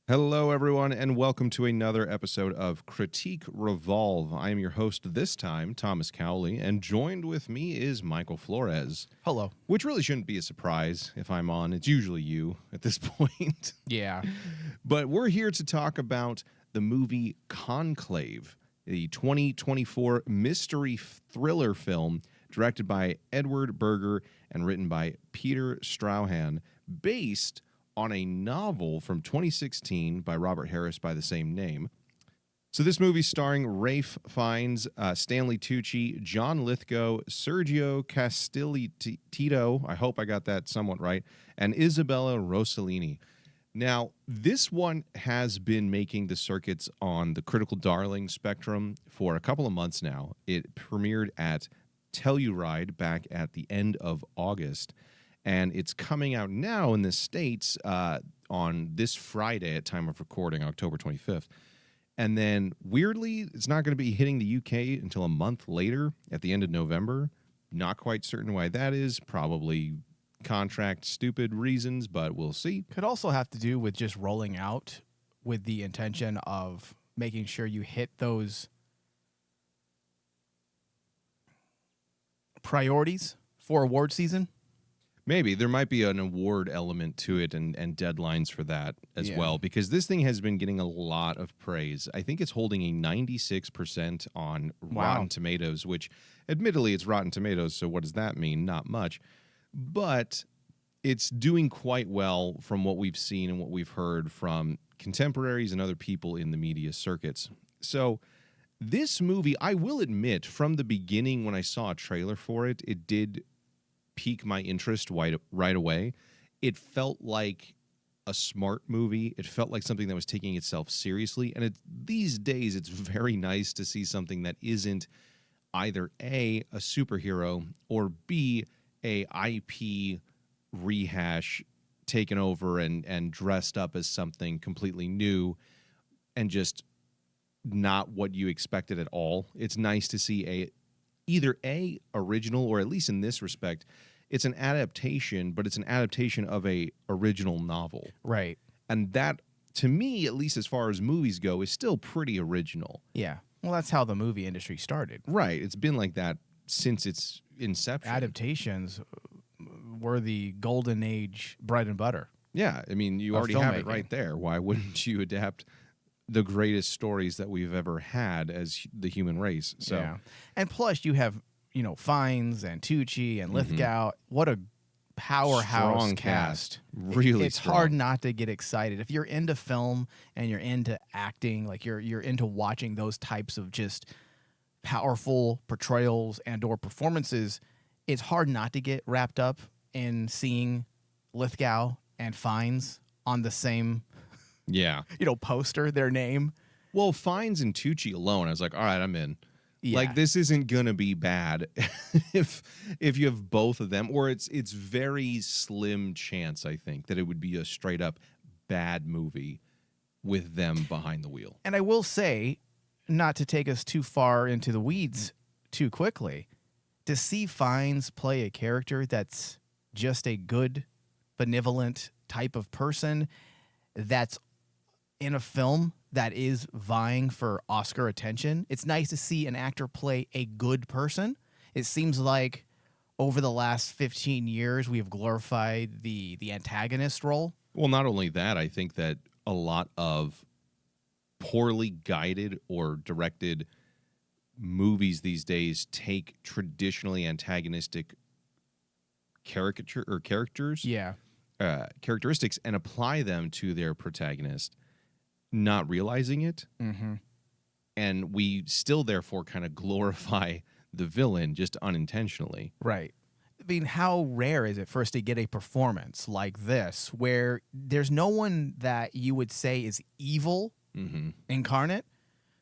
Hello, everyone, and welcome to another episode of Critique Revolve. I am your host this time, Thomas Cowley, and joined with me is Michael Flores. Hello. Which really shouldn't be a surprise if I'm on. It's usually you at this point. Yeah. But we're here to talk about the movie Conclave, the 2024 mystery thriller film directed by Edward Berger and written by Peter Straughan, based on a novel from 2016 by Robert Harris by the same name. So this movie starring Ralph Fiennes, Stanley Tucci, John Lithgow, Sergio Castellitto, I hope I got that somewhat right, and Isabella Rossellini. Now, this one has been making the circuits on the Critical Darling spectrum for a couple of months now. It premiered at Telluride back at the end of August, and it's coming out now in the States on this Friday at time of recording, October 25th. And then, weirdly, it's not going to be hitting the UK until a month later at the end of November. Not quite certain why that is. Probably contract stupid reasons, but we'll see. Could also have to do with just rolling out with the intention of making sure you hit those priorities for award season. Maybe. There might be an award element to it and deadlines for that as well, because this thing has been getting a lot of praise. I think it's holding a 96% on Rotten Tomatoes, which admittedly it's Rotten Tomatoes, so what does that mean? Not much. But it's doing quite well from what we've seen and what we've heard from contemporaries and other people in the media circuits. So this movie, I will admit, from the beginning when I saw a trailer for it, it did pique my interest right away. It felt like a smart movie. It felt like something that was taking itself seriously. And these days, it's very nice to see something that isn't either A, a superhero, or B, a IP rehash taken over and dressed up as something completely new and just not what you expected at all. It's nice to see either a original, or at least in this respect, it's an adaptation, but it's an adaptation of a original novel. Right. And that, to me, at least as far as movies go, is still pretty original. Yeah. Well, that's how the movie industry started. Right. It's been like that since its inception. Adaptations were the golden age bread and butter. Yeah. I mean, you already have it right there. Why wouldn't you adapt the greatest stories that we've ever had as the human race? So, yeah. And plus, you have, Fiennes and Tucci and Lithgow. What a powerhouse strong cast. Really it's strong. hard not to get excited. If you're into film and you're into acting, like you're into watching those types of just powerful portrayals and or performances, it's hard not to get wrapped up in seeing Lithgow and Fiennes on the same poster, their name. Well, Fiennes and Tucci alone, I was like, all right, I'm in. Yeah. Like, this isn't gonna be bad if you have both of them, or it's very slim chance, I think, that it would be a straight up bad movie with them behind the wheel. And I will say, not to take us too far into the weeds too quickly, to see Fiennes play a character that's just a good, benevolent type of person that's in a film that is vying for Oscar attention. It's nice to see an actor play a good person. It seems like over the last 15 years, we have glorified the antagonist role. Well, not only that, I think that a lot of poorly guided or directed movies these days take traditionally antagonistic characteristics and apply them to their protagonist, not realizing it. Mm-hmm. And we still therefore kind of glorify the villain just unintentionally. Right. I mean, how rare is it for us to get a performance like this where there's no one that you would say is evil incarnate?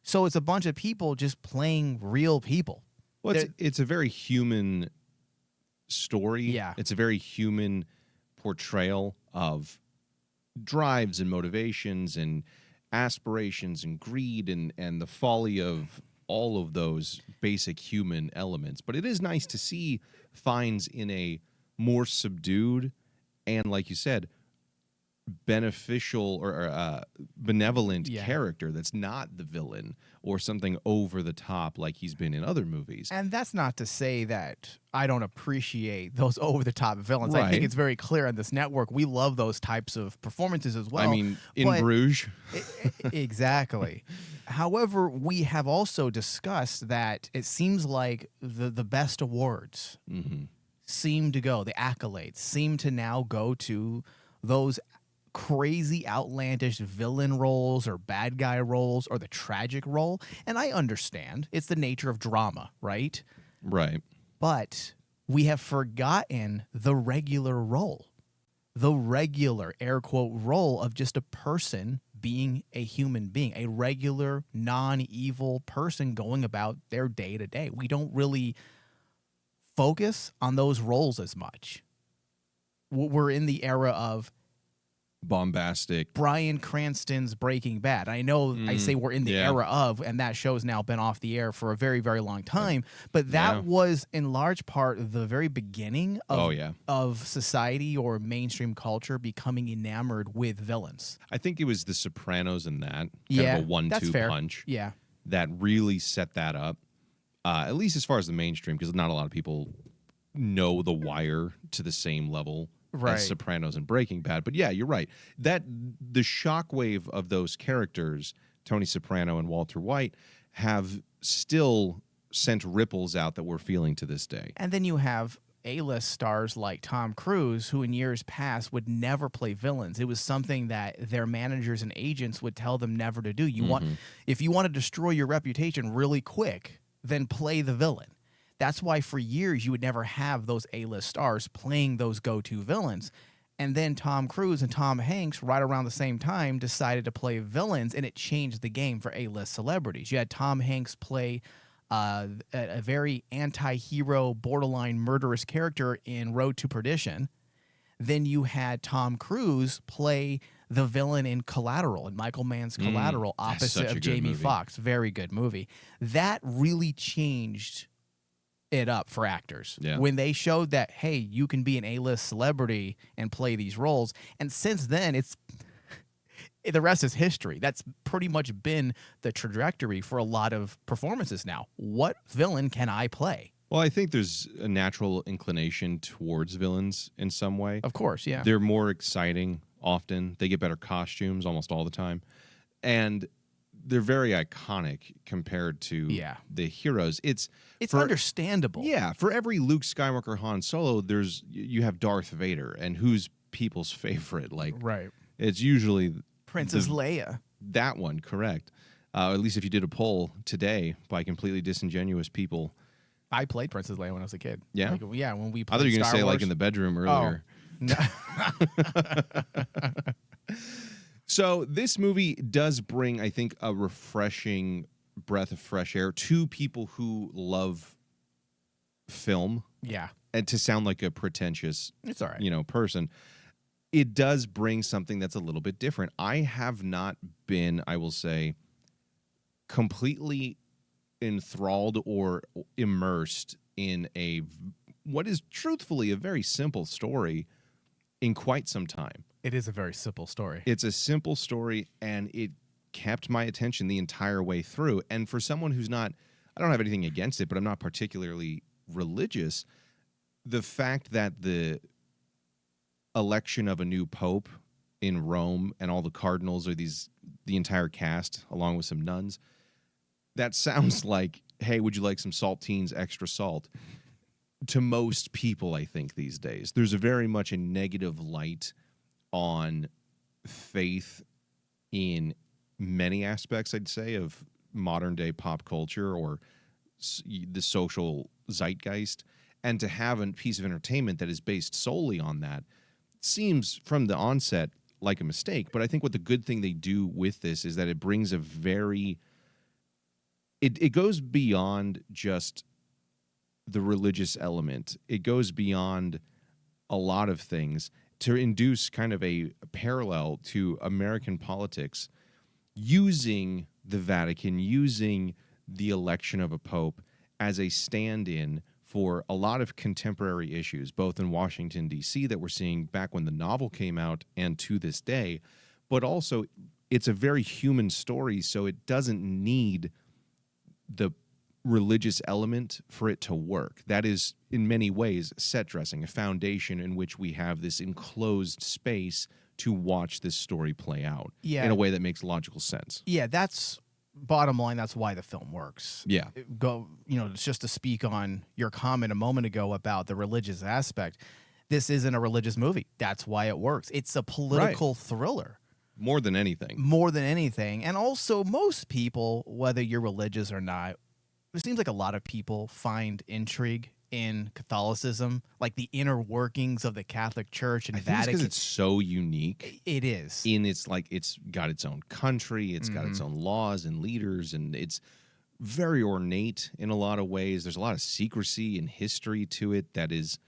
So it's a bunch of people just playing real people. Well, it's a very human story. Yeah. It's a very human portrayal of drives and motivations and aspirations and greed and the folly of all of those basic human elements. But it is nice to see Fiennes in a more subdued and, like you said, beneficial or benevolent Yeah. character that's not the villain or something over the top like he's been in other movies. And that's not to say that I don't appreciate those over-the-top villains. I think Right. it's very clear on this network. We love those types of performances as well. I mean, in but- Bruges. Exactly. However, we have also discussed that it seems like the best awards seem to go, the accolades seem to now go to those crazy, outlandish villain roles or bad guy roles or the tragic role. And I understand it's the nature of drama, right? Right. But we have forgotten the regular role, the regular air quote role of just a person being a human being, a regular non-evil person going about their day to day. We don't really focus on those roles as much. We're in the era of Bombastic. Bryan Cranston's Breaking Bad. I know I say we're in the yeah. era of, and that show's now been off the air for a very, very long time. But that was in large part the very beginning of, of society or mainstream culture becoming enamored with villains. I think it was The Sopranos in that kind of a 1-2 punch. Yeah. That really set that up, at least as far as the mainstream, because not a lot of people know The Wire to the same level as Sopranos and Breaking Bad. But yeah, you're right. That the shockwave of those characters, Tony Soprano and Walter White, have still sent ripples out that we're feeling to this day. And then you have A-list stars like Tom Cruise, who in years past would never play villains. It was something that their managers and agents would tell them never to do. You want, if you want to destroy your reputation really quick, then play the villain. That's why for years you would never have those A-list stars playing those go-to villains. And then Tom Cruise and Tom Hanks, right around the same time, decided to play villains, and it changed the game for A-list celebrities. You had Tom Hanks play a very anti-hero, borderline murderous character in Road to Perdition. Then you had Tom Cruise play the villain in Collateral, in Michael Mann's Collateral, opposite of Jamie Foxx. Very good movie. That really changed it up for actors when they showed that, hey, you can be an A-list celebrity and play these roles. And since then, it's the rest is history. That's pretty much been the trajectory for a lot of performances now. What villain can I play? Well, I think there's a natural inclination towards villains in some way. Of course, yeah. They're more exciting often. They get better costumes almost all the time. And they're very iconic compared to the heroes. It's understandable. Yeah, for every Luke Skywalker, Han Solo, you have Darth Vader, and who's people's favorite? Like, it's usually Princess Leia. That one, correct? At least if you did a poll today by completely disingenuous people. I played Princess Leia when I was a kid. Yeah, when we played I thought you were going to say Wars. like in the bedroom earlier. Oh, no. So this movie does bring, I think, a refreshing breath of fresh air to people who love film. Yeah. And to sound like a pretentious, it's all right. Person, it does bring something that's a little bit different. I have not been, I will say, completely enthralled or immersed in what is truthfully a very simple story in quite some time. It is a very simple story. It's a simple story, and it kept my attention the entire way through. And for someone who's not, I don't have anything against it, but I'm not particularly religious, the fact that the election of a new pope in Rome and all the cardinals are the entire cast, along with some nuns, that sounds like, hey, would you like some saltines, extra salt? To most people, I think, these days. There's a very much a negative light on faith in many aspects, I'd say, of modern-day pop culture or the social zeitgeist. And to have a piece of entertainment that is based solely on that seems, from the onset, like a mistake. But I think what the good thing they do with this is that it brings a very... It goes beyond just the religious element. It goes beyond a lot of things to induce kind of a parallel to American politics, using the Vatican, using the election of a pope as a stand-in for a lot of contemporary issues, both in Washington, D.C., that we're seeing back when the novel came out and to this day, but also it's a very human story, so it doesn't need the religious element for it to work. That is, in many ways, set dressing, a foundation in which we have this enclosed space to watch this story play out in a way that makes logical sense. Yeah, that's bottom line. That's why the film works. Yeah. It's just to speak on your comment a moment ago about the religious aspect. This isn't a religious movie. That's why it works. It's a political thriller. More than anything. And also, most people, whether you're religious or not, it seems like a lot of people find intrigue in Catholicism, like the inner workings of the Catholic Church and Vatican. Because it's so unique. It is. It's got its own country, it's got its own laws and leaders, and it's very ornate in a lot of ways. There's a lot of secrecy and history to it that is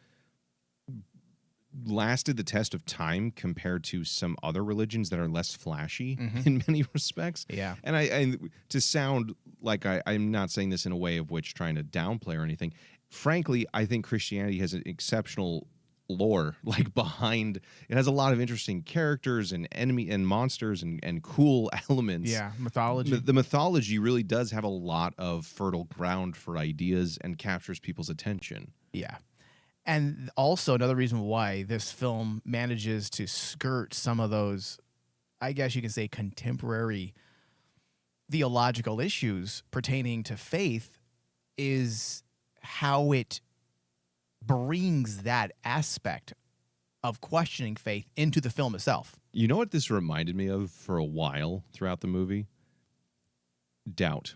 lasted the test of time compared to some other religions that are less flashy in many respects. Yeah. And I to sound like I'm not saying this in a way of which trying to downplay or anything. Frankly, I think Christianity has an exceptional lore, like behind it has a lot of interesting characters and enemy and monsters and cool elements. Yeah, mythology. The mythology really does have a lot of fertile ground for ideas and captures people's attention. Yeah. And also another reason why this film manages to skirt some of those, I guess you could say, contemporary theological issues pertaining to faith is how it brings that aspect of questioning faith into the film itself. You know what this reminded me of for a while throughout the movie? Doubt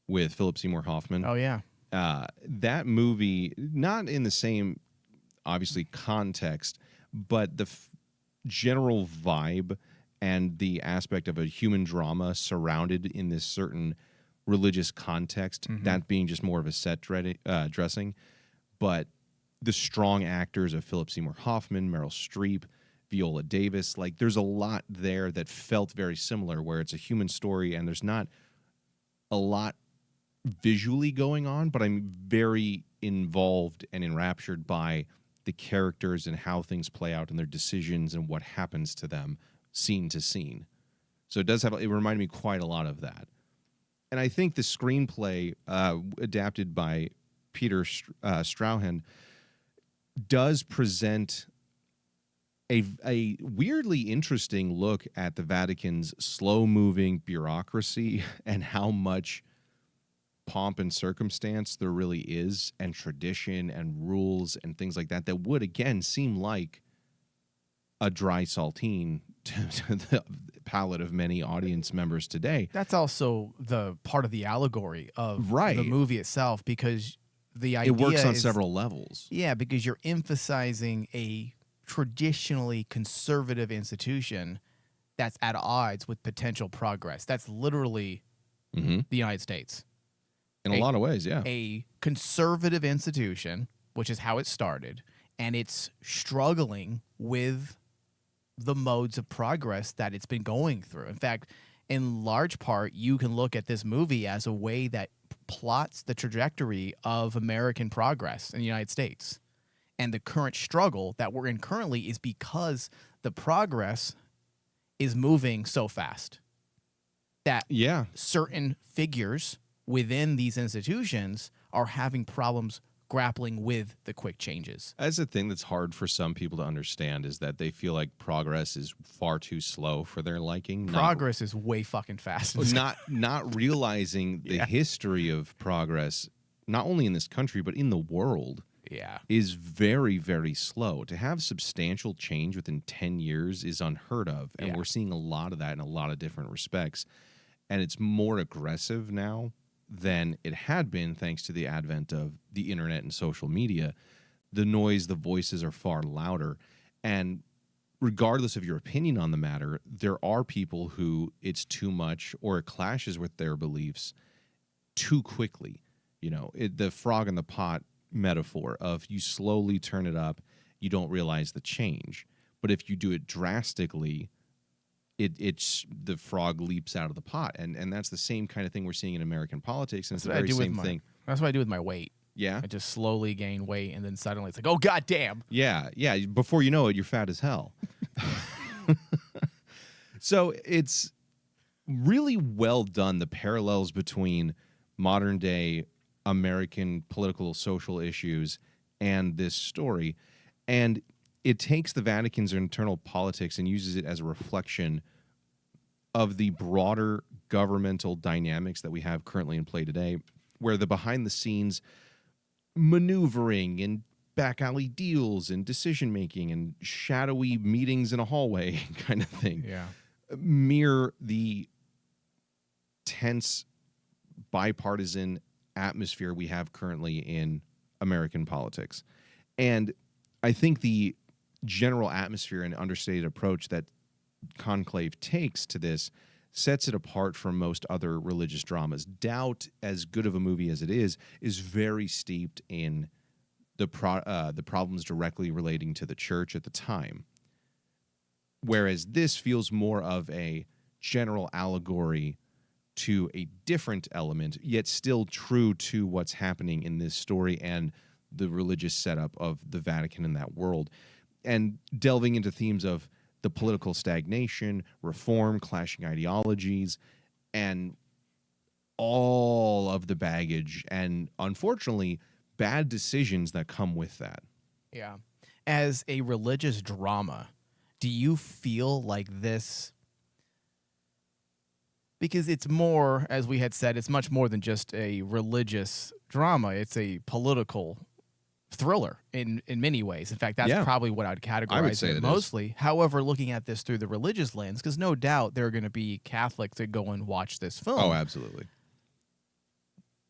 with Philip Seymour Hoffman. Oh, yeah. That movie, not in the same, obviously, context, but the general vibe and the aspect of a human drama surrounded in this certain religious context, that being just more of a set dressing. But the strong actors of Philip Seymour Hoffman, Meryl Streep, Viola Davis, like there's a lot there that felt very similar, where it's a human story and there's not a lot visually going on, but I'm very involved and enraptured by the characters and how things play out and their decisions and what happens to them scene to scene. So it reminded me quite a lot of that. And I think the screenplay adapted by Peter Straughan does present a weirdly interesting look at the Vatican's slow-moving bureaucracy and how much pomp and circumstance there really is, and tradition and rules and things like that would, again, seem like a dry saltine to the palate of many audience members today. That's also the part of the allegory of the movie itself, because the idea it works on several levels. Yeah, because you're emphasizing a traditionally conservative institution that's at odds with potential progress. That's literally the United States. In a lot of ways, yeah. A conservative institution, which is how it started, and it's struggling with the modes of progress that it's been going through. In fact, in large part, you can look at this movie as a way that plots the trajectory of American progress in the United States. And the current struggle that we're in currently is because the progress is moving so fast that certain figures within these institutions are having problems grappling with the quick changes. That's the thing that's hard for some people to understand, is that they feel like progress is far too slow for their liking. Progress is way fucking fast. Not realizing the history of progress, not only in this country, but in the world, is very, very slow. To have substantial change within 10 years is unheard of. And we're seeing a lot of that in a lot of different respects. And it's more aggressive now than it had been, thanks to the advent of the internet and social media. The noise, the voices are far louder. And regardless of your opinion on the matter, there are people who it's too much or it clashes with their beliefs too quickly. You know, the frog in the pot metaphor of you slowly turn it up, you don't realize the change. But if you do it drastically, it's the frog leaps out of the pot, and that's the same kind of thing we're seeing in American politics, and it's the very same thing. That's what I do with my weight. Yeah. and just slowly gain weight, and then suddenly it's like, oh goddamn. Yeah. Before you know it, you're fat as hell. So it's really well done, the parallels between modern day American political social issues and this story. And it takes the Vatican's internal politics and uses it as a reflection of the broader governmental dynamics that we have currently in play today, where the behind the scenes maneuvering and back alley deals and decision making and shadowy meetings in a hallway kind of thing mirror the tense bipartisan atmosphere we have currently in American politics. And I think the general atmosphere and understated approach that Conclave takes to this sets it apart from most other religious dramas. Doubt, as good of a movie as it is very steeped in the problems directly relating to the church at the time. Whereas this feels more of a general allegory to a different element, yet still true to what's happening in this story and the religious setup of the Vatican in that world. And delving into themes of the political stagnation, reform, clashing ideologies, and all of the baggage and, unfortunately, bad decisions that come with that. Yeah. As a religious drama, do you feel like this? Because it's more, as we had said, it's much more than just a religious drama. It's a political thriller in many ways. In fact, that's probably what I'd categorize it mostly. However, looking at this through the religious lens, because no doubt there are going to be Catholics that go and watch this film. Oh, absolutely.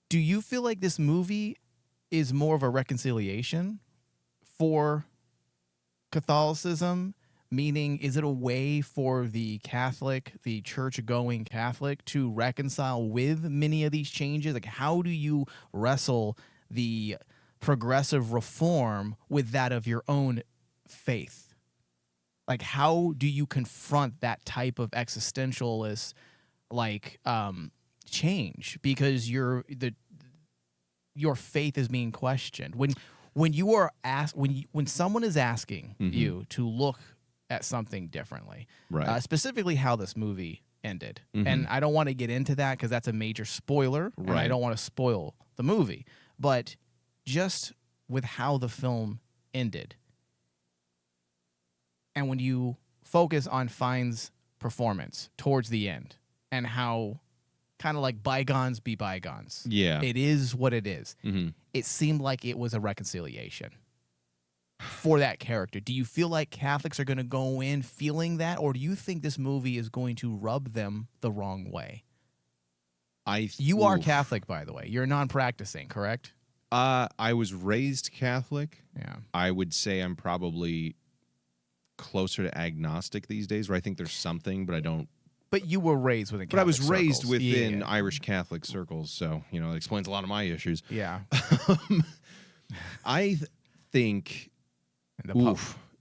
Do you feel like this movie is more of a reconciliation for Catholicism? Meaning, is it a way for the Catholic, the church-going Catholic, to reconcile with many of these changes? Like, how do you wrestle the progressive reform with that of your own faith? Like, how do you confront that type of existentialist, like, change? Because your faith is being questioned. When you are asked, when someone is asking you to look at something differently, right? Specifically how this movie ended. And I don't want to get into that because that's a major spoiler, and I don't want to spoil the movie. But just with how the film ended, and when you focus on Fiennes' performance towards the end, and how kind of like bygones be bygones. Yeah. It is what it is. It seemed like it was a reconciliation for that character. Do you feel like Catholics are going to go in feeling that, or do you think this movie is going to rub them the wrong way? You are Catholic, by the way. You're non-practicing, correct? I was raised Catholic. Yeah. I would say I'm probably closer to agnostic these days, where I think there's something, but I don't. But you were raised within Catholic But I was raised circles. within Irish Catholic circles, so, it explains a lot of my issues. Yeah. I think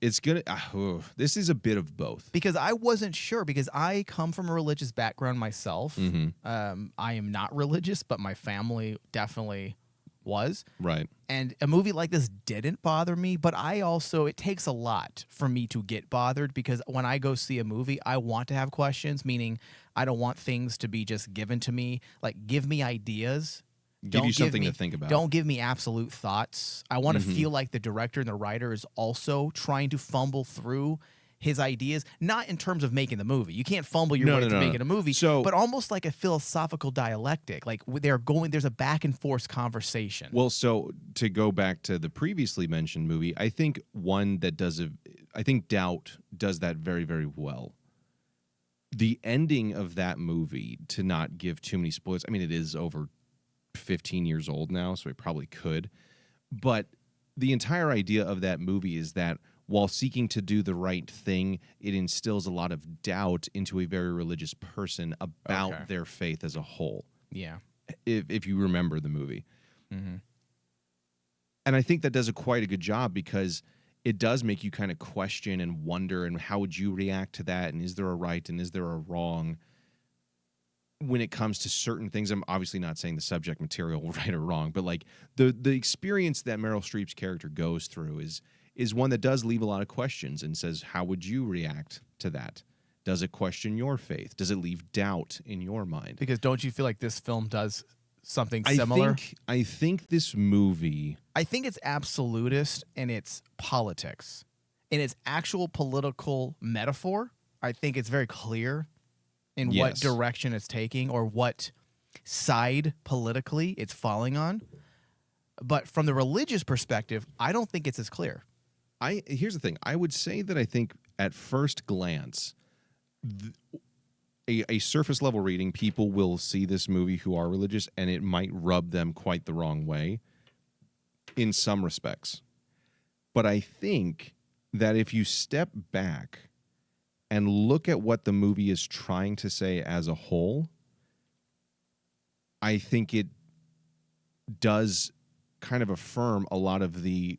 it's going to... this is a bit of both. Because I wasn't sure, because I come from a religious background myself. I am not religious, but my family definitely was. Right. And a movie like this didn't bother me, but it takes a lot for me to get bothered, because when I go see a movie, I want to have questions, meaning I don't want things to be just given to me. Like, give me ideas. Give you something to think about. Don't give me absolute thoughts. I want to feel like the director and the writer is also trying to fumble through his ideas, not in terms of making the movie. You can't fumble your way to making a movie, but almost like a philosophical dialectic. Like, there's a back and forth conversation. Well, so to go back to the previously mentioned movie, I think I think Doubt does that very, very well. The ending of that movie, to not give too many spoilers, I mean, it is over 15 years old now, so I probably could. But the entire idea of that movie is that while seeking to do the right thing, it instills a lot of doubt into a very religious person about their faith as a whole. Yeah. If you remember the movie. And I think that does quite a good job, because it does make you kind of question and wonder, and how would you react to that, and is there a right and is there a wrong? when it comes to certain things. I'm obviously not saying the subject material right or wrong, but like the experience that Meryl Streep's character goes through is one that does leave a lot of questions and says, how would you react to that? Does it question your faith? Does it leave doubt in your mind? Because don't you feel like this film does something similar? I think this movie... I think it's absolutist in its politics. In its actual political metaphor, I think it's very clear in what direction it's taking or what side politically it's falling on. But from the religious perspective, I don't think it's as clear. Here's the thing. I would say that I think at first glance, a surface level reading, people will see this movie who are religious, and it might rub them quite the wrong way in some respects. But I think that if you step back and look at what the movie is trying to say as a whole, I think it does kind of affirm a lot of the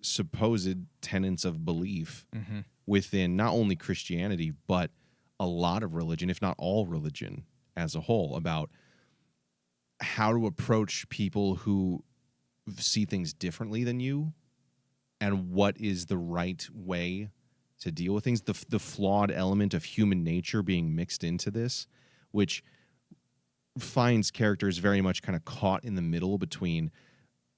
supposed tenets of belief within not only Christianity, but a lot of religion, if not all religion as a whole, about how to approach people who see things differently than you and what is the right way to deal with things. The flawed element of human nature being mixed into this, which finds characters very much kind of caught in the middle between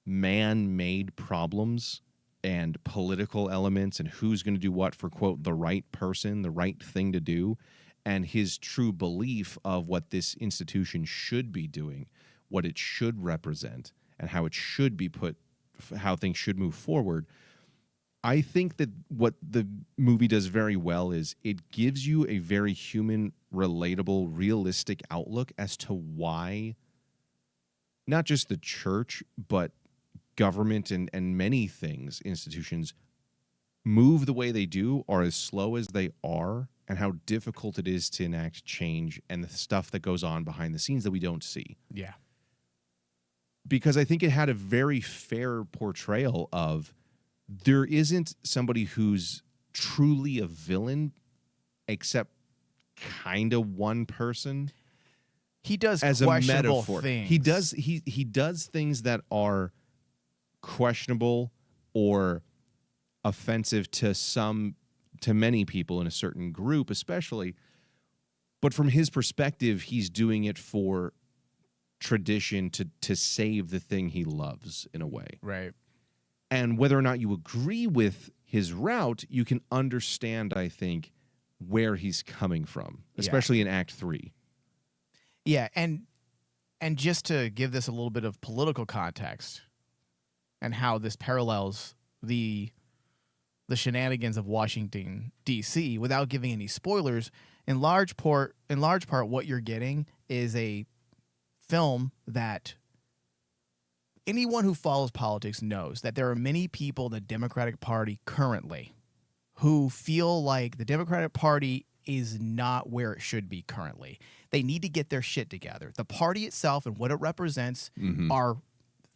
man-made problems and political elements and who's going to do what for, quote, the right person, the right thing to do, and his true belief of what this institution should be doing, what it should represent, and how it should be put, how things should move forward. I think that what the movie does very well is it gives you a very human, relatable, realistic outlook as to why not just the church, but government and many things, institutions, move the way they do, are as slow as they are, and how difficult it is to enact change and the stuff that goes on behind the scenes that we don't see. Yeah. Because I think it had a very fair portrayal of there isn't somebody who's truly a villain except kind of one person. He does as a questionable metaphor. things. He does things that are questionable or offensive to many people in a certain group, especially. But from his perspective, he's doing it for tradition to save the thing he loves in a way. Right. And whether or not you agree with his route, you can understand, I think, where he's coming from, especially in Act 3. Yeah, and just to give this a little bit of political context and how this parallels the shenanigans of Washington, D.C., without giving any spoilers, in large part, what you're getting is a film that anyone who follows politics knows that there are many people in the Democratic Party currently who feel like the Democratic Party is not where it should be currently. They need to get their shit together. The party itself and what it represents are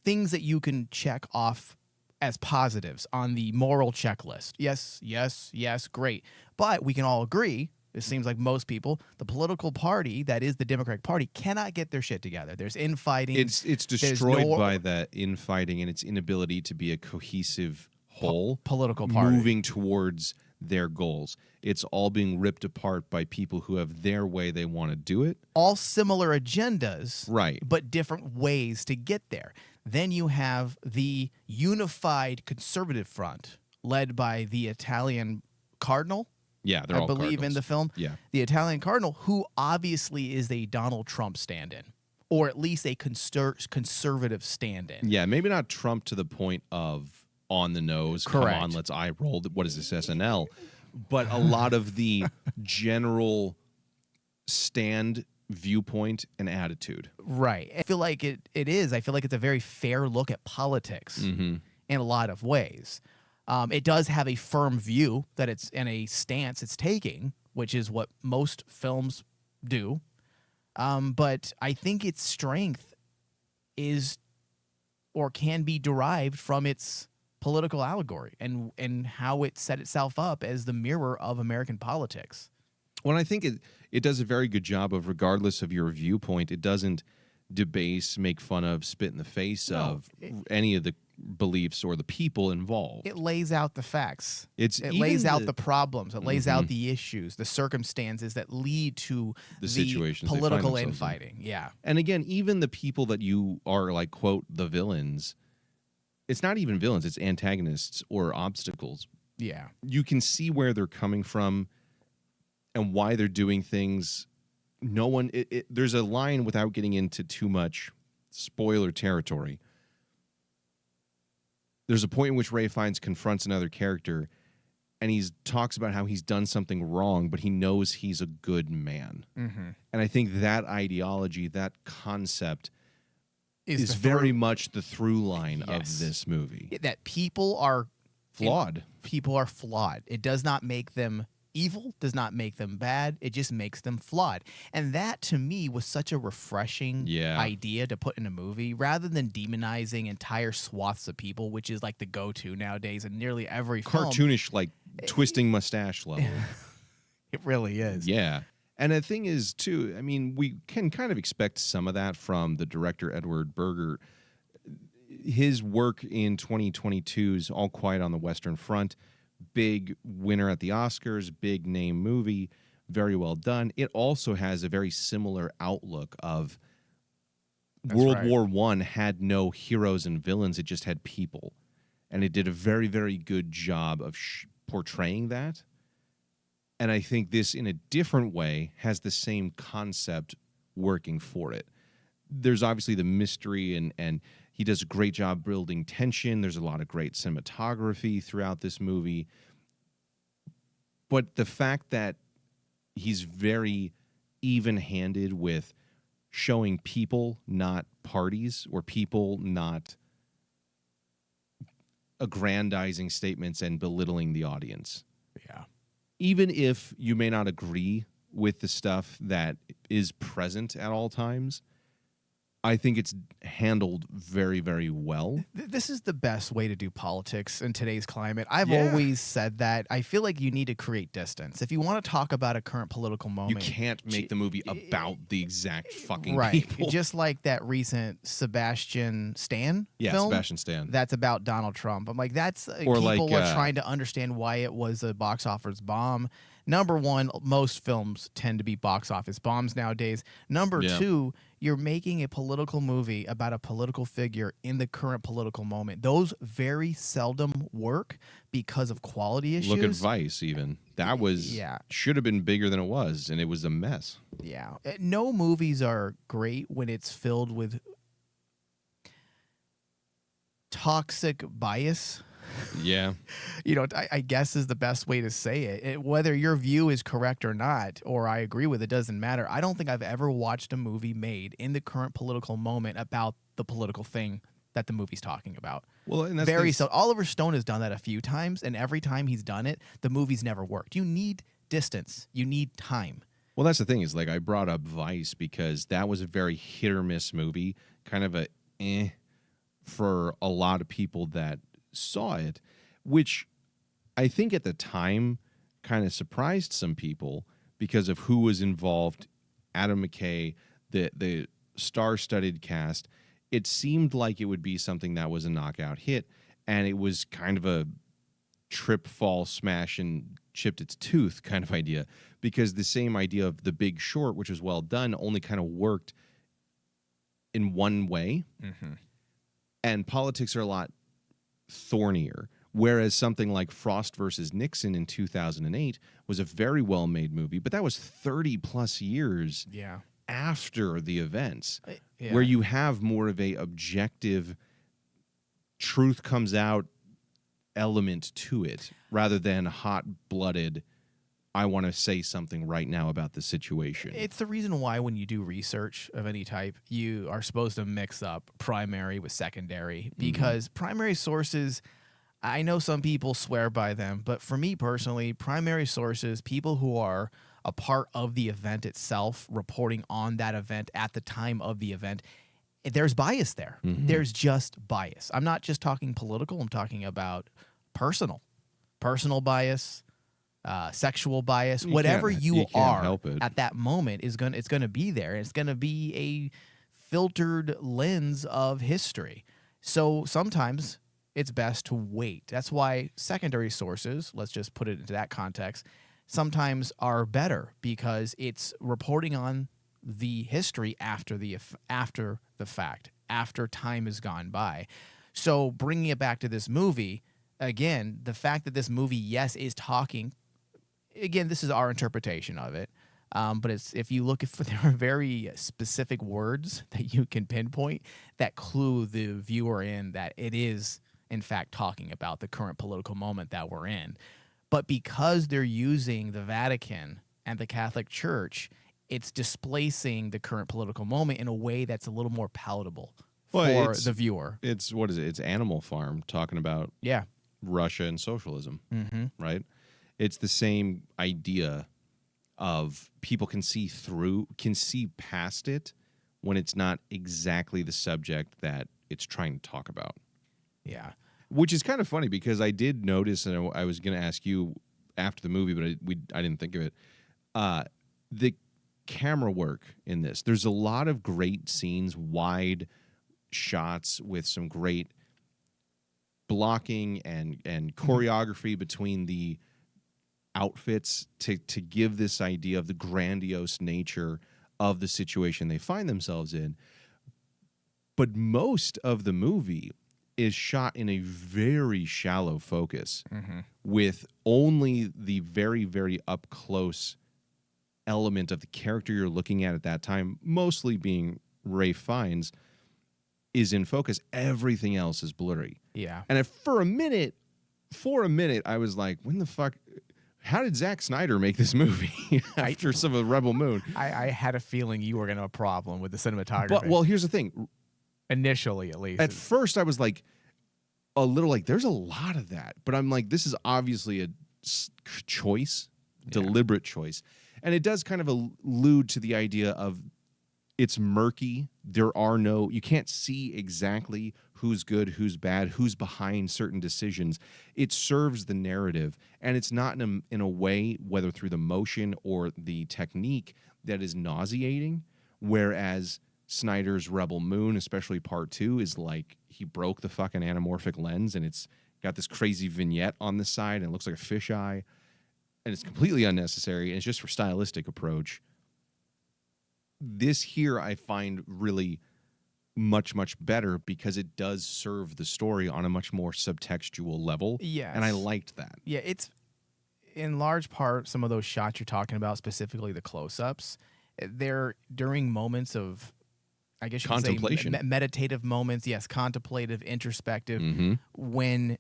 things that you can check off as positives on the moral checklist. Yes, yes, yes, great. But we can all agree, it seems like most people, the political party that is the Democratic Party cannot get their shit together. There's infighting. It's destroyed by that infighting and its inability to be a cohesive whole. Political party. Moving towards their goals. It's all being ripped apart by people who have their way they want to do it. All similar agendas, right, but different ways to get there. Then you have the unified conservative front led by the Italian cardinal. Yeah, they're I all believe cardinals. In the film. Yeah. The Italian cardinal, who obviously is a Donald Trump stand-in, or at least a conservative stand-in. Yeah, maybe not Trump to the point of on the nose, Correct. Come on, let's eye roll. What is this, SNL? But a lot of the general stand, viewpoint, and attitude. Right. I feel like it is. I feel like it's a very fair look at politics in a lot of ways. It does have a firm view that it's in a stance it's taking, which is what most films do. But I think its strength is or can be derived from its political allegory and how it set itself up as the mirror of American politics. Well, I think it does a very good job of, regardless of your viewpoint, it doesn't debase, make fun of, spit in the face of any of the beliefs or the people involved. It lays out the facts. It lays out the problems. It lays out the issues, the circumstances that lead to the situations, political infighting. Yeah. And again, even the people that you are like, quote, the villains, it's not even villains, it's antagonists or obstacles. Yeah. You can see where they're coming from and why they're doing things. No one, there's a line, without getting into too much spoiler territory. There's a point in which Ralph Fiennes confronts another character, and he talks about how he's done something wrong, but he knows he's a good man. Mm-hmm. And I think that ideology, that concept, is very much the through line of this movie. That people are flawed. People are flawed. It does not make them evil, does not make them bad. It just makes them flawed. And that, to me, was such a refreshing idea to put in a movie, rather than demonizing entire swaths of people, which is like the go-to nowadays in nearly every film. Cartoonish, like twisting mustache level. It really is. Yeah. And the thing is, too, I mean, we can kind of expect some of that from the director, Edward Berger. His work in 2022's All Quiet on the Western Front, big winner at the Oscars, big name movie, very well done. It also has a very similar outlook of World War I had no heroes and villains, it just had people. And it did a very, very good job of portraying that. And I think this, in a different way, has the same concept working for it. There's obviously the mystery, and he does a great job building tension. There's a lot of great cinematography throughout this movie. But the fact that he's very even-handed with showing people, not parties, or people not aggrandizing statements and belittling the audience. Yeah. Even if you may not agree with the stuff that is present at all times, I think it's handled very, very well. This is the best way to do politics in today's climate. I've always said that. I feel like you need to create distance. If you want to talk about a current political moment, you can't make the movie about the exact fucking people. Just like that recent Sebastian Stan film. Sebastian Stan. That's about Donald Trump. I'm like, that's or people are trying to understand why it was a box office bomb. Number one, most films tend to be box office bombs nowadays. Number two, you're making a political movie about a political figure in the current political moment. Those very seldom work because of quality issues. Look at Vice, even. That was should have been bigger than it was, and it was a mess. Yeah. No movies are great when it's filled with toxic bias. Yeah. I guess is the best way to say it. Whether your view is correct or not, or I agree with it, doesn't matter. I don't think I've ever watched a movie made in the current political moment about the political thing that the movie's talking about. Well, and that's Oliver Stone has done that a few times, and every time he's done it, the movie's never worked. You need distance. You need time. Well, that's the thing is, like, I brought up Vice because that was a very hit or miss movie, kind of a for a lot of people that saw it, which I think at the time kind of surprised some people because of who was involved. Adam McKay, the star-studded cast. It seemed like it would be something that was a knockout hit, and it was kind of a trip, fall, smash, and chipped its tooth kind of idea, because the same idea of The Big Short, which was well done, only kind of worked in one way. Mm-hmm. And politics are a lot thornier, whereas something like Frost versus Nixon in 2008 was a very well-made movie, but that was 30 plus years after the events, where you have more of a objective truth comes out element to it, rather than hot-blooded, I want to say something right now about the situation. It's the reason why when you do research of any type, you are supposed to mix up primary with secondary, because primary sources, I know some people swear by them, but for me personally, primary sources, people who are a part of the event itself, reporting on that event at the time of the event, there's bias there. Mm-hmm. There's just bias. I'm not just talking political. I'm talking about personal bias. sexual bias, whatever you can't are help it. at that moment it's gonna be there. It's gonna be a filtered lens of history. So sometimes it's best to wait. That's why secondary sources, let's just put it into that context, sometimes are better because it's reporting on the history after the fact, after time has gone by. So bringing it back to this movie, again, the fact that this movie, yes, is talking, again, this is our interpretation of it, but it's, if you look for, there are very specific words that you can pinpoint that clue the viewer in that it is, in fact, talking about the current political moment that we're in. But because they're using the Vatican and the Catholic Church, it's displacing the current political moment in a way that's a little more palatable for the viewer. It's, what is it? It's Animal Farm talking about Russia and socialism, right? It's the same idea of people can see past it when it's not exactly the subject that it's trying to talk about. Yeah. Which is kind of funny because I did notice, and I was going to ask you after the movie, but I didn't think of it. The camera work in this, there's a lot of great scenes, wide shots with some great blocking and choreography between the outfits to give this idea of the grandiose nature of the situation they find themselves in. But most of the movie is shot in a very shallow focus with only the very, very up close element of the character you're looking at that time, mostly being Ralph Fiennes, is in focus. Everything else is blurry. Yeah. And for a minute, I was like, when the fuck, how did Zack Snyder make this movie after some of Rebel Moon? I had a feeling you were going to have a problem with the cinematography. But, well, here's the thing. Initially, at least. At first, I was like, a little like, there's a lot of that. But I'm like, this is obviously a choice, deliberate choice. And it does kind of allude to the idea of it's murky. You can't see exactly who's good, who's bad, who's behind certain decisions. It serves the narrative. And it's not in a way, whether through the motion or the technique, that is nauseating. Whereas Snyder's Rebel Moon, especially part 2, is like he broke the fucking anamorphic lens and it's got this crazy vignette on the side and it looks like a fisheye. And it's completely unnecessary. And it's just for stylistic approach. This here I find really much, much better because it does serve the story on a much more subtextual level. Yes. And I liked that. Yeah, it's in large part some of those shots you're talking about, specifically the close-ups, they're during moments of, I guess you could contemplation. Say meditative moments, yes, contemplative, introspective, when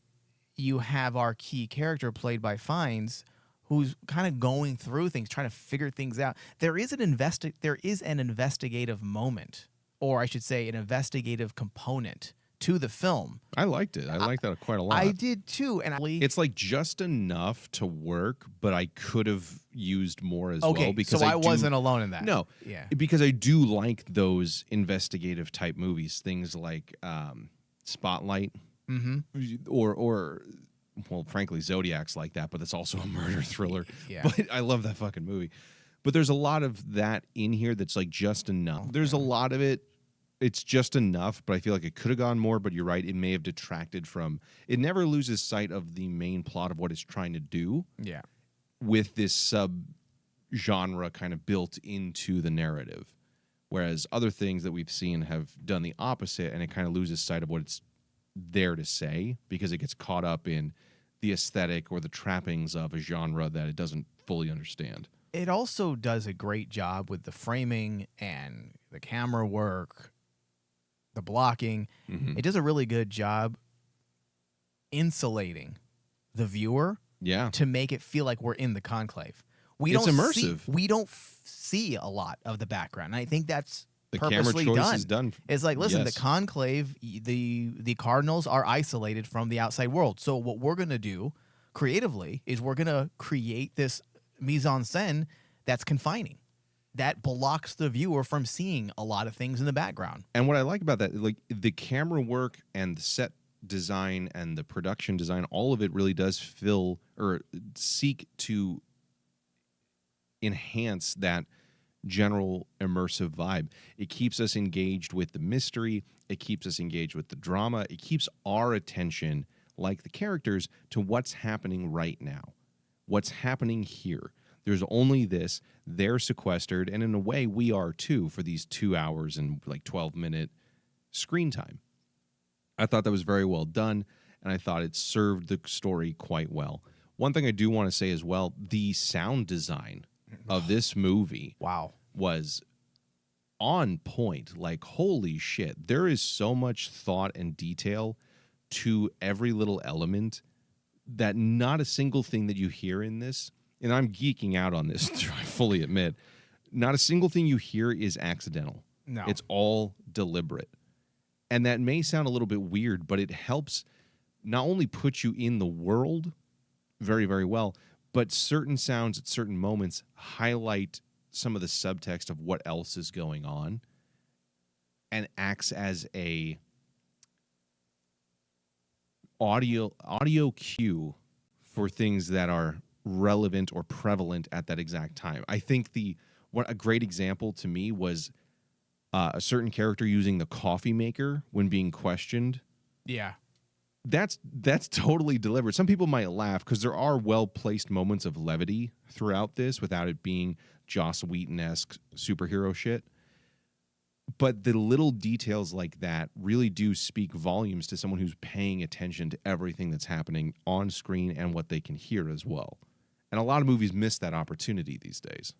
you have our key character played by Fiennes who's kind of going through things, trying to figure things out. There is an investigative moment, or I should say an investigative component to the film. I liked it. I liked that quite a lot. I did too. And it's like just enough to work, but I could have used more as well. Because so I wasn't alone in that. No. Yeah. Because I do like those investigative type movies, things like Spotlight or well, frankly, Zodiac's like that, but it's also a murder thriller. Yeah. But I love that fucking movie. But there's a lot of that in here that's like just enough. There's a lot of it. It's just enough, but I feel like it could have gone more, but you're right. It may have detracted from, it never loses sight of the main plot of what it's trying to do. Yeah. With this sub-genre kind of built into the narrative. Whereas other things that we've seen have done the opposite, and it kind of loses sight of what it's there to say because it gets caught up in the aesthetic or the trappings of a genre that it doesn't fully understand. It also does a great job with the framing and the camera work, the blocking. It does a really good job insulating the viewer to make it feel like we're in the conclave. It's immersive. We don't see a lot of the background. And I think that's the purposely camera choice done. is done. It's like, listen, the conclave, the cardinals are isolated from the outside world. So what we're going to do creatively is we're going to create this mise en scène that's confining, that blocks the viewer from seeing a lot of things in the background. And what I like about that, like the camera work and the set design and the production design, all of it really does fill or seek to enhance that general immersive vibe. It keeps us engaged with the mystery. It keeps us engaged with the drama. It keeps our attention, like the characters, to what's happening right now. What's happening here. There's only this. They're sequestered. And in a way, we are too for these 2 hours and like 12-minute screen time. I thought that was very well done, and I thought it served the story quite well. One thing I do want to say as well, the sound design of this movie was on point. Like, holy shit. There is so much thought and detail to every little element that not a single thing that you hear in this, and I'm geeking out on this, I fully admit, not a single thing you hear is accidental. No. It's all deliberate. And that may sound a little bit weird, but it helps not only put you in the world very, very well, but certain sounds at certain moments highlight some of the subtext of what else is going on and acts as a audio cue for things that are relevant or prevalent at that exact time. I think a great example to me was a certain character using the coffee maker when being questioned. Yeah. That's totally deliberate. Some people might laugh because there are well-placed moments of levity throughout this without it being Joss Whedon-esque superhero shit. But the little details like that really do speak volumes to someone who's paying attention to everything that's happening on screen and what they can hear as well. And a lot of movies miss that opportunity these days.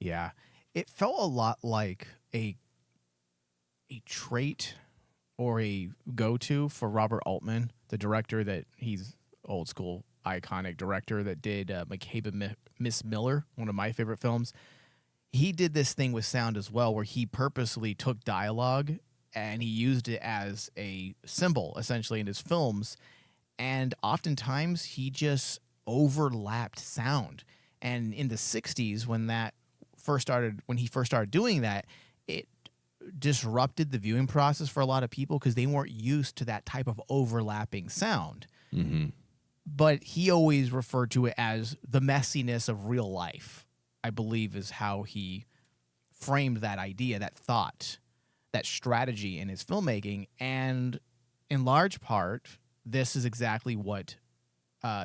Yeah. It felt a lot like a trait or a go-to for Robert Altman, the director that he's old school, iconic director that did McCabe and Miss Miller, one of my favorite films. He did this thing with sound as well, where he purposely took dialogue and he used it as a symbol, essentially, in his films. And oftentimes he just overlapped sound. And in the 60s, when he first started doing that, it disrupted the viewing process for a lot of people because they weren't used to that type of overlapping sound. Mm-hmm. But he always referred to it as the messiness of real life, I believe, is how he framed that idea, that thought, that strategy in his filmmaking. And in large part, this is exactly what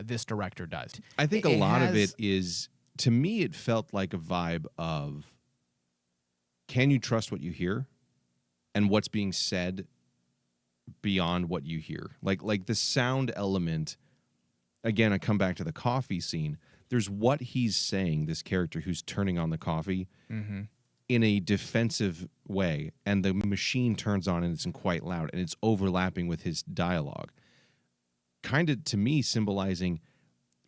this director does. I think a lot of it is, to me, it felt like a vibe of, can you trust what you hear and what's being said beyond what you hear? Like the sound element, again, I come back to the coffee scene. There's what he's saying, this character who's turning on the coffee in a defensive way, and the machine turns on and it's quite loud, and it's overlapping with his dialogue. Kind of, to me, symbolizing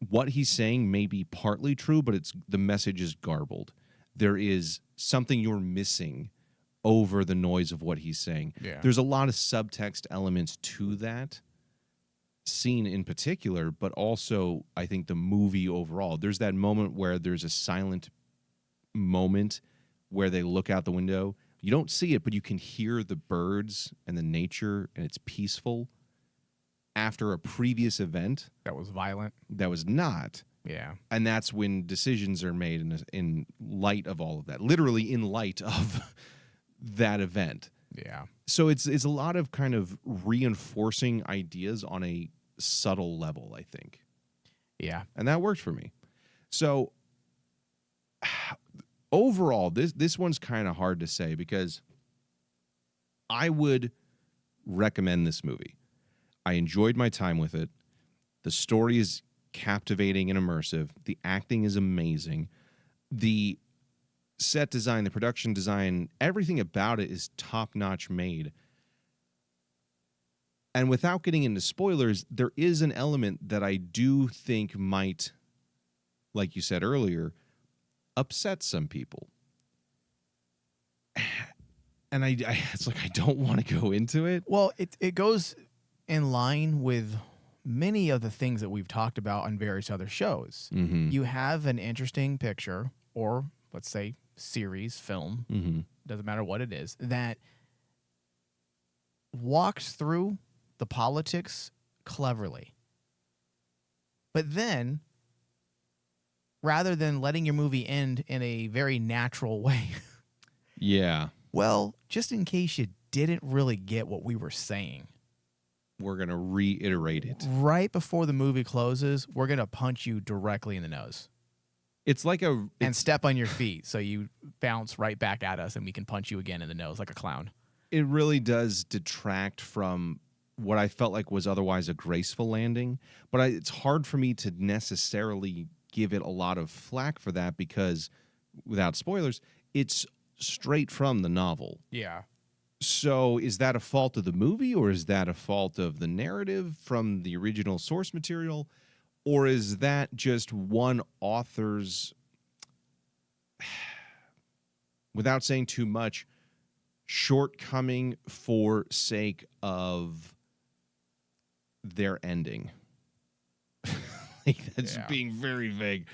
what he's saying may be partly true, but the message is garbled. There is something you're missing over the noise of what he's saying. Yeah. There's a lot of subtext elements to that scene in particular, but also I think the movie overall. There's that moment where there's a silent moment where they look out the window. You don't see it, but you can hear the birds and the nature, and it's peaceful after a previous event That was violent. that was not. Yeah. And that's when decisions are made in light of all of that, literally in light of that event. Yeah. So it's a lot of kind of reinforcing ideas on a subtle level, I think. Yeah. And that worked for me. So overall, this one's kind of hard to say because I would recommend this movie. I enjoyed my time with it. The story is captivating and immersive. The acting is amazing. The set design, the production design, everything about it is top-notch made. And without getting into spoilers, there is an element that I do think might, like you said earlier, upset some people. And I it's like I don't want to go into it. Well, it goes in line with many of the things that we've talked about on various other shows. Mm-hmm. You have an interesting picture, or let's say series, film, doesn't matter what it is, that walks through the politics cleverly. But then rather than letting your movie end in a very natural way. Yeah. Well, just in case you didn't really get what we were saying, we're going to reiterate it. Right before the movie closes, we're going to punch you directly in the nose. It's like and step on your feet so you bounce right back at us and we can punch you again in the nose like a clown. It really does detract from what I felt like was otherwise a graceful landing, but it's hard for me to necessarily give it a lot of flack for that because, without spoilers, it's straight from the novel. Yeah. So is that a fault of the movie, or is that a fault of the narrative from the original source material? Or is that just one author's, without saying too much, shortcoming for sake of their ending? That's being very vague.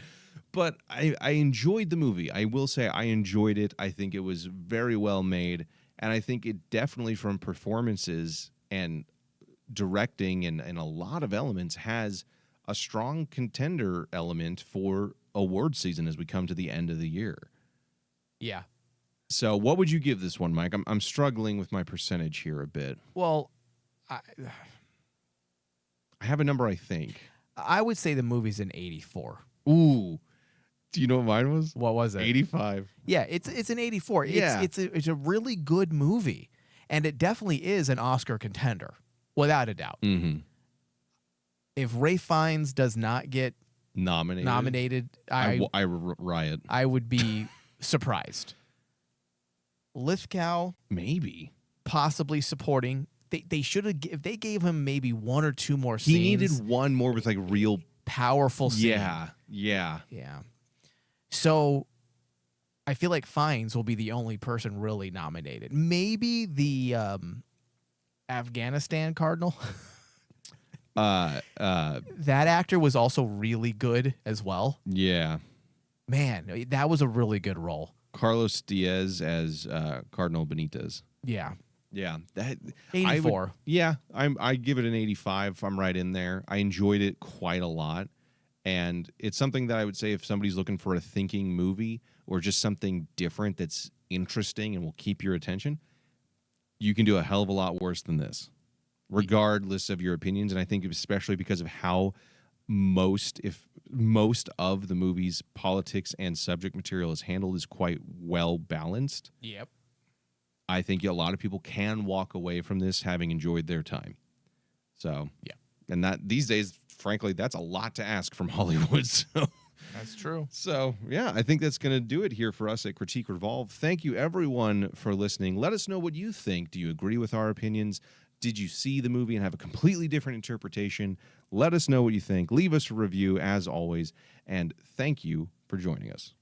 But I enjoyed the movie. I will say I enjoyed it. I think it was very well made. And I think it definitely, from performances and directing and a lot of elements, has a strong contender element for award season as we come to the end of the year. Yeah. So what would you give this one, Mike? I'm struggling with my percentage here a bit. Well, I have a number, I think. I would say the movie's an 84. Ooh. Do you know what mine was? What was it? 85. Yeah, it's an 84. Yeah. It's a really good movie, and it definitely is an Oscar contender, without a doubt. Mm-hmm. If Ralph Fiennes does not get nominated, I riot. I would be surprised. Lithgow, maybe, possibly supporting. They should have. If they gave him maybe one or two more scenes, he needed one more with like real powerful scene. Yeah. So I feel like Fiennes will be the only person really nominated. Maybe the Afghanistan Cardinal. That actor was also really good as well. Yeah. Man, that was a really good role. Carlos Diaz as Cardinal Benitez. Yeah. Yeah. That 84. I give it an 85. I'm right in there. I enjoyed it quite a lot. And it's something that I would say if somebody's looking for a thinking movie or just something different that's interesting and will keep your attention, you can do a hell of a lot worse than this, regardless of your opinions. And I think especially because of how most of the movie's politics and subject material is handled is quite well balanced. Yep. I think a lot of people can walk away from this having enjoyed their time. So, yeah. And that these days, frankly, that's a lot to ask from Hollywood. So that's true. So, yeah, I think that's going to do it here for us at Critique Revolve. Thank you, everyone, for listening. Let us know what you think. Do you agree with our opinions? Did you see the movie and have a completely different interpretation? Let us know what you think. Leave us a review, as always. And thank you for joining us.